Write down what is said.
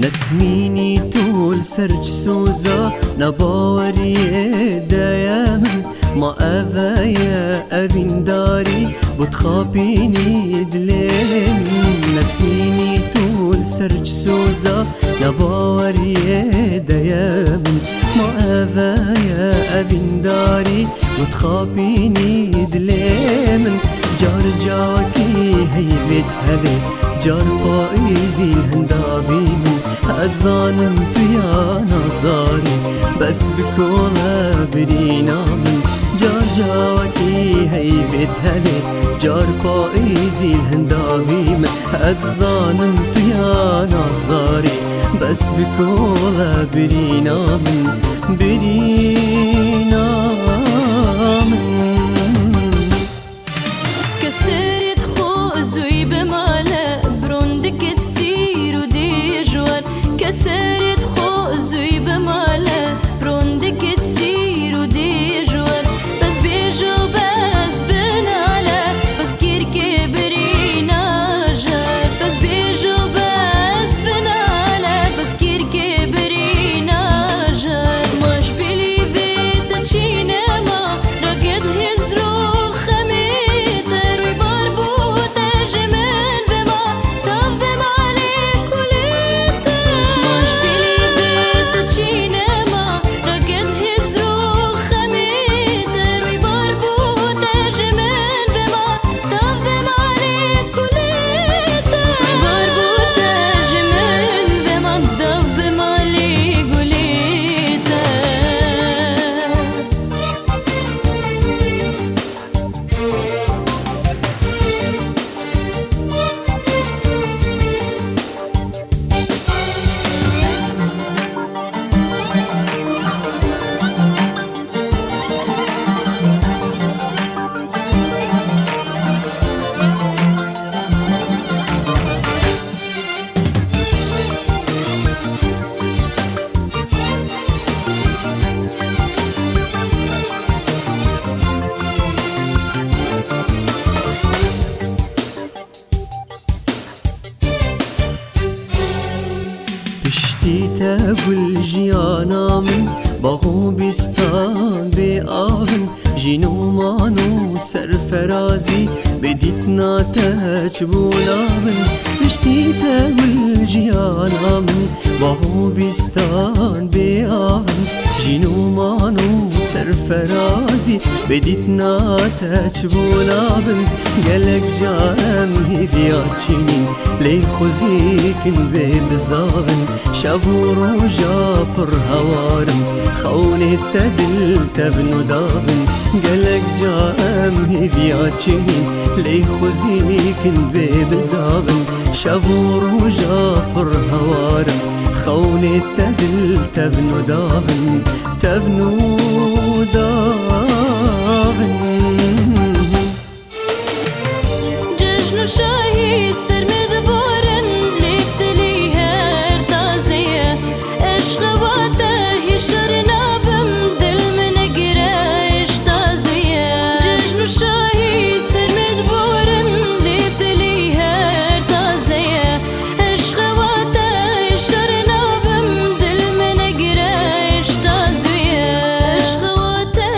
نتميني طول سرج سوزا نباوري دايما ما أذايا أبين داري بتخابيني دلين. نتميني طول سرج سوزا نباوري دايما ما أذايا أبين داري بتخابيني دلين. جار جاكي هيبت هلي جار پایزی هندابی من اتزانم تویا نازداری بس بکولا برینا من جار جاکی هیبت هلی جار پایزی هندابی من اتزانم تویا نازداری بس بکولا برینا من برینا من كسرت خوزوي بماله برندك تسير ودي جوار كسرت خوزوي بماله برندك تسير ودي جوار بس بيجو بس بناله بس كيركي برينا جار بس بيجو بس بناله بس كيركي برينا جار مش بلي بيت تشينما رقد هزرو پشتی تقول جیانا من باغو بستان به آون جینو مانو سرفرازی بدیتنا تجبولا من پشتی تقول جیانا من باغو بستان به آون جینو مانو سرفرازی بدیتنا تجبولا من گلک جام هیویات چینین لی خوزیکن به بزاون شبو روجا پر هوارم خونت تدل تبنو دابن قلق جام هيفيات چنين لي خوزيكن ببزابن شبو روجا پر هوارم خونت تدل تبنو دابن تبنو دابن ججن شاهي سر مدبارن ليبتلي هر تازيه اشغواته يشرنا بم دل من قرايش تازيه ججن شاهي سر مدبارن ليبتلي هر تازيه اشغواته يشرنا بم دل من قرايش تازيه اشغواته